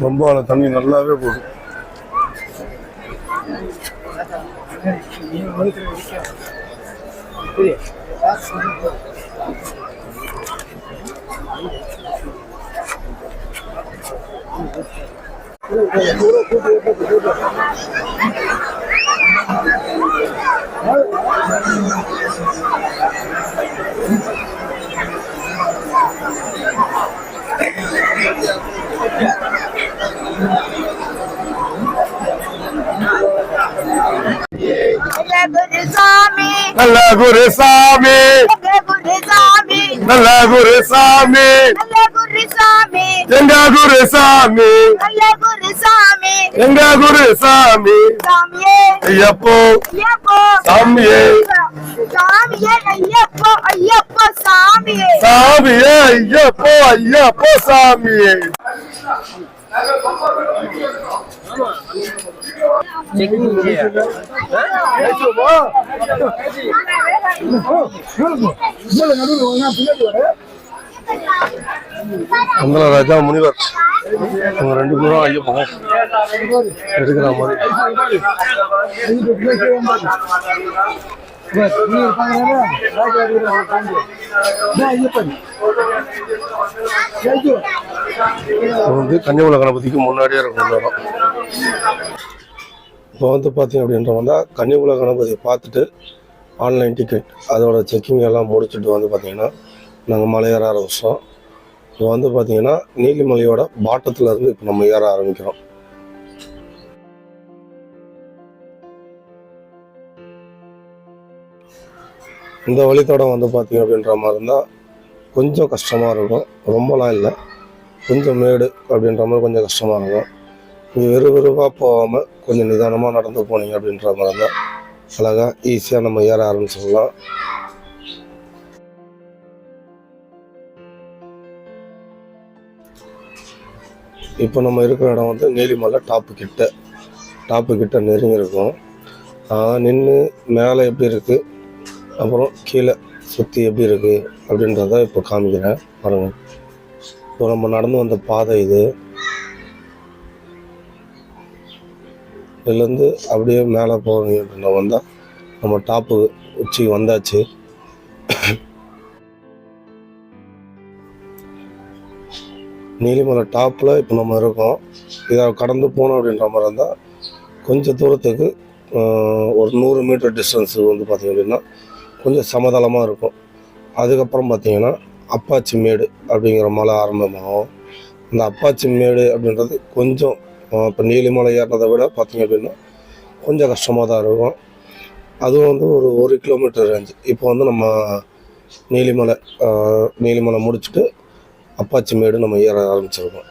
ரொம்ப தண்ணி நல்லாவே போகுது. நல்ல குருசாமி, நல்ல குருசாமி, எங்க குருசாமி, எங்க குருசாமி, ஐயப்போ சாமியே, சாமியே ஐயப்போ ஐயப்போ சாமியே. ராஜா முனிவர் அவங்க 2 பேரும் ஐயப்பன் எடுக்கிற மாதிரி. கன்னிமலை கணபதிக்கு முன்னாடியே இருக்கும் வரும். இப்போ பார்த்தீங்க அப்படின்ற வந்தால் கன்னிமலை கணபதியை பார்த்துட்டு ஆன்லைன் டிக்கெட் அதோட செக்கிங் எல்லாம் முடிச்சுட்டு பார்த்தீங்கன்னா நாங்கள் மலை ஏற ஆரம்பிச்சோம். இப்போ பார்த்தீங்கன்னா நீலிமலையோட பாட்டத்தில் இருந்து இப்போ நம்ம ஏற ஆரம்பிக்கிறோம். இந்த வழித்தோட பார்த்தீங்க அப்படின்ற மாதிரி இருந்தால் கொஞ்சம் கஷ்டமாக இருக்கும். ரொம்பலாம் இல்லை, கொஞ்சம் மேடு அப்படின்ற மாதிரி கொஞ்சம் கஷ்டமாக இருக்கும். நீங்கள் வெறுவாக போகாமல் கொஞ்சம் நிதானமாக நடந்து போனீங்க அப்படின்ற மாதிரி இருந்தால் அழகாக ஈஸியாக நம்ம ஏற ஆரம்பிச்சிடலாம். இப்போ நம்ம இருக்கிற இடம் நீலிமலை டாப்பு கிட்ட நெருங்கி இருக்கும். நின்று மேலே எப்படி இருக்குது, அப்புறம் கீழே சுற்றி எப்படி இருக்குது அப்படின்றத இப்போ காமிக்கிறேன் பாருங்கள். இப்போ நம்ம நடந்து வந்த பாதை இதுலேருந்து அப்படியே மேலே போகிறீங்க அப்படின்னா வந்தால் நம்ம டாப்பு உச்சிக்கு வந்தாச்சு. நீலிமலை டாப்பில் இப்போ நம்ம இருக்கோம். இதை கடந்து போனோம் அப்படின்ற மாதிரி இருந்தால் கொஞ்சம் தூரத்துக்கு ஒரு 100 மீட்டர் டிஸ்டன்ஸு பார்த்திங்க அப்படின்னா கொஞ்சம் சமதளமாக இருக்கும். அதுக்கப்புறம் பார்த்திங்கன்னா அப்பாச்சி மேடு அப்படிங்கிற மலை ஆரம்பமாகும். அந்த அப்பாச்சி மேடு அப்படின்றது கொஞ்சம் இப்போ நீலிமலை ஏறினதை விட பார்த்திங்க அப்படின்னா கொஞ்சம் கஷ்டமாக தான் இருக்கும். அதுவும் ஒரு 1 கிலோமீட்டர் ரேஞ்சு. இப்போ நம்ம நீலிமலை முடிச்சுட்டு அப்பாச்சி மேடு நம்ம ஏற ஆரம்பிச்சிருக்கோம்.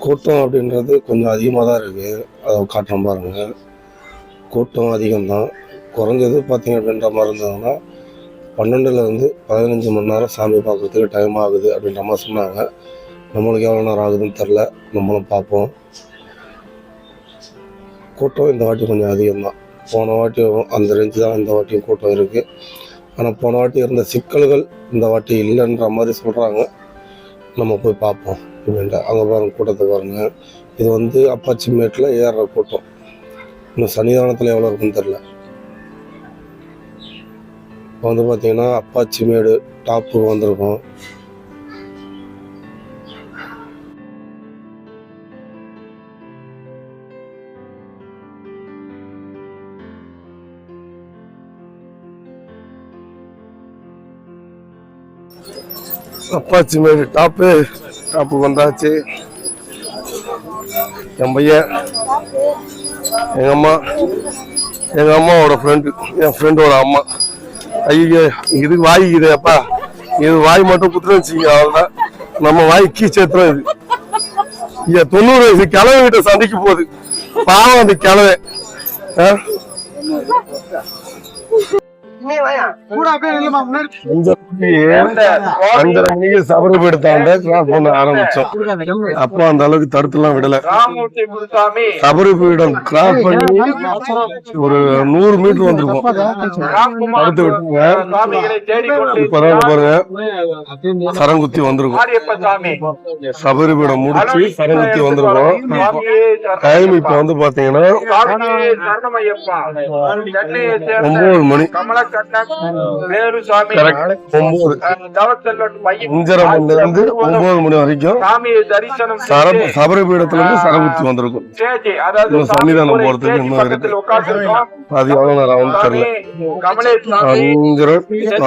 கூட்டம் அப்படின்றது கொஞ்சம் அதிகமாக தான் இருக்குது. அதை காட்டுறோம் பாருங்கள். கூட்டம் அதிகம்தான். குறைஞ்சது பார்த்திங்க அப்படின்ற மாதிரி இருந்ததுன்னா 12லேருந்து 15 மணி நேரம் சாமி பார்க்குறதுக்கு டைம் ஆகுது அப்படின்ற மாதிரி சொன்னாங்க. நம்மளுக்கு எவ்வளோ நேரம் ஆகுதுன்னு தெரில, நம்மளும் பார்ப்போம். கூட்டம் இந்த வாட்டி கொஞ்சம் அதிகம்தான். போன வாட்டியும் அந்த ரேஞ்சு தான் இந்த வாட்டியும் கூட்டம் இருக்குது. ஆனால் போன வாட்டி இருந்த சிக்கல்கள் இந்த வாட்டி இல்லைன்ற மாதிரி சொல்கிறாங்க. நம்ம போய் பார்ப்போம் அப்படின்ட்டு. அங்கே பாருங்கள், கூட்டத்தை பாருங்கள். இது அப்பாச்சி மேட்டில் ஏறுற கூட்டம். இன்னும் சன்னிதானத்தில் எவ்வளோ இருக்குன்னு தெரில. இப்போ பார்த்தீங்கன்னா அப்பாச்சி மேடு டாப்பு வந்திருக்கோம். அப்பாச்சி மேடு டாப்பு வந்தாச்சு. என் பையன், எங்கள் அம்மாவோட ஃப்ரெண்டு, என் ஃப்ரெண்டோட அம்மா. ஐயோ, இதுக்கு வாய்க்குது அப்பா, இது வாய் மட்டும் குத்துன்னு வச்சுங்க, அவ்வளோதான். நம்ம வாய் கீச்சேத்துறோம். இது 90 வயசு கிழவை கிட்ட சந்திக்க போகுது. பாவம் அந்த கிழவை. 5:30 மணிக்கு சபரிபீடத்தாண்ட கிராஸ் பண்ண ஆரம்பிச்சோம். அப்போ அந்த அளவுக்கு தடுத்துலாம் விடல. சபரிபீடம் கிராஸ் பண்ணி ஒரு 100 மீட்டர் வந்திருக்கும், தடுத்து விட்டாங்க. இப்பதான் பாருங்க சரங்குத்தி வந்திருக்கும். சபரிபீடம் முடிச்சு சரங்குத்தி வந்திருக்கும். டைம் இப்ப வந்து பாத்தீங்கன்னா 9 மணி. 5:30 மணில இருந்து 9 மணி வரைக்கும் சபரிபீடத்துல இருந்து சரங்குத்தி வந்திருக்கும். சன்னிதானம் போறதுக்கு இன்னும் இருக்கு. அது எவ்வளவு நேரம் வந்து தெரியல. 5:30,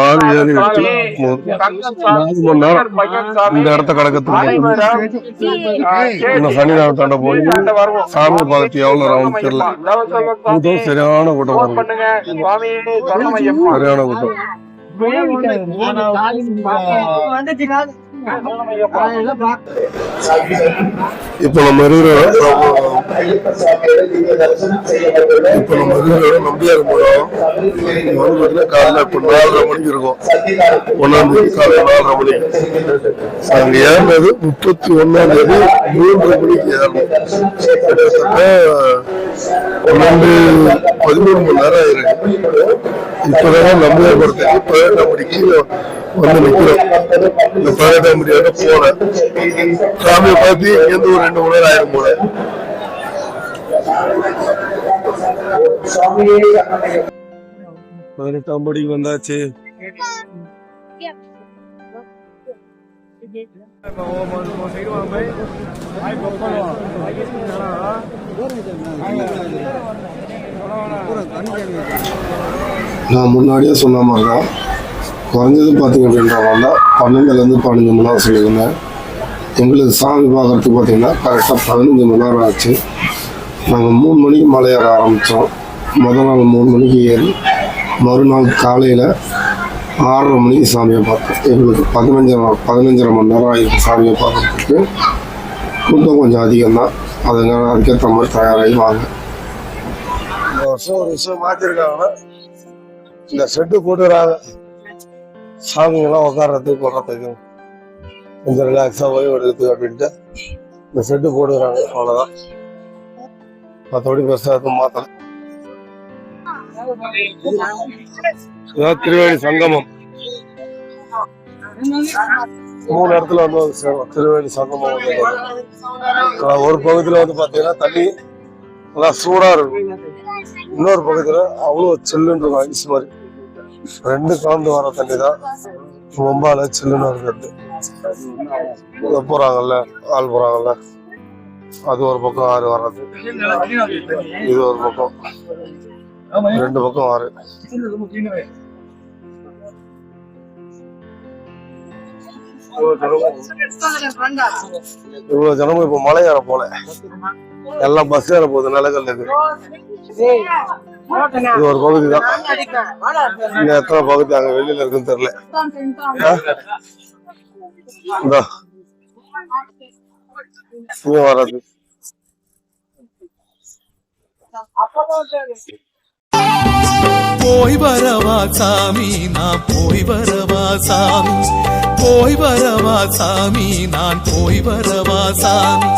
6, 7, 8, 4 மணி நேரம் இந்த இடத்த கடக்கிறதுக்கு இன்னும் சன்னிதானம் தாண்ட போய் சாமி பார்த்து எவ்வளவு நேரம் தெரியல. கூட்டம் சரியான கூட்டம் வரும், சரியான கூட்டம். இப்ப நம்ம இருக்கிற நம்பியார் மூலம் காலைல இப்ப 4:30 மணிக்கு இருக்கும். 1ஆம் தேதி காலைல 4:30 மணிக்கு அங்க ஏறினது. 31ஆம் தேதி 3:30 மணிக்கு ஏறணும். கிட்டத்தட்ட 13 மணி நேரம் ஆயிருக்கு. இப்பதான் நம்பியார் படத்துக்கு 18ஆம் மணிக்கு வந்து நிக்கிறோம். இந்த 18ஆம் மணியோட போனேன். சாமியை பார்த்து இங்கேருந்து ஒரு 2 மணி நேரம் ஆயிரம் போல. 18ஆம் மணிக்கு வந்தாச்சு. நான் முன்னாடியே சொன்ன மாதிரி தான் குறைஞ்சது பார்த்தீங்க அப்படின்றவங்க 12லேருந்து 15 மணி நேரம் சொல்லியிருந்தேன். எங்களுக்கு சாமி பார்க்குறதுக்கு பார்த்தீங்கன்னா கரெக்டாக 15 மணி நேரம் ஆச்சு. நாங்கள் 3 மணிக்கு மலை ஏற ஆரம்பித்தோம். முதல் நாள் 3 மணிக்கு ஏறி மறுநாள் காலையில் 6:30 மணிக்கு சாமியை பார்த்தோம். எங்களுக்கு 15 மணி நேரம் ஆகிருக்கு சாமியை பார்க்குறதுக்கு. கூட்டம் கொஞ்சம் அதிகம்தான், அதனால அதுக்கேற்ற மாதிரி தயாராகி வாங்க. இந்த வருஷம் ஒரு விஷயம் மாற்றிருக்காங்கன்னா இந்த செட்டு போட்டுறாங்க. சாமிங்கெல்லாம் உட்கார்றதுக்கு போடுறதுக்கு கொஞ்சம் ரிலாக்ஸாக ஓய்வு எடுக்கிறதுக்கு அப்படின்ட்டு இந்த செட்டு போடுறாங்க. அவ்வளோதான், மற்றபடி பெருசாக எதுவும் மாற்றல. இதான் திருவேணி சங்கமம். 3 இடத்துல வந்து திருவேணி சங்கமம் வந்து ஒரு பகுதியில் வந்து பார்த்தீங்கன்னா தண்ணி நல்லா சூடாக இருக்கும், இன்னொரு பகுதியில் அவ்வளோ சில்லுன்னு இருக்கும், ஐஸ் மாதிரி. 2 கலந்து வர தண்ணி தான் ரொம்பால சில்லுன்னு இருக்கிறது. போறாங்கல்ல, ஆள் போறாங்கல்ல, அது ஒரு பக்கம் ஆறு வர்றது, இது ஒரு பக்கம், 2 பக்கம் ஆறு. இவ்வளவு ஜனமும் இப்ப மலை ஏற போல, எல்லாம் பஸ் ஏற போகுது நிலக்கல் இருக்கு. இது ஒரு பகுதி தான், இங்க எத்தனை பகுதி அங்க வெளியில இருக்குன்னு தெரியல. இங்க வர்றது போய் வரவா சாமி, நான் போய் வரவா சாமி, போய் வரவா சாமி, நான் போய் வரவா சாமி.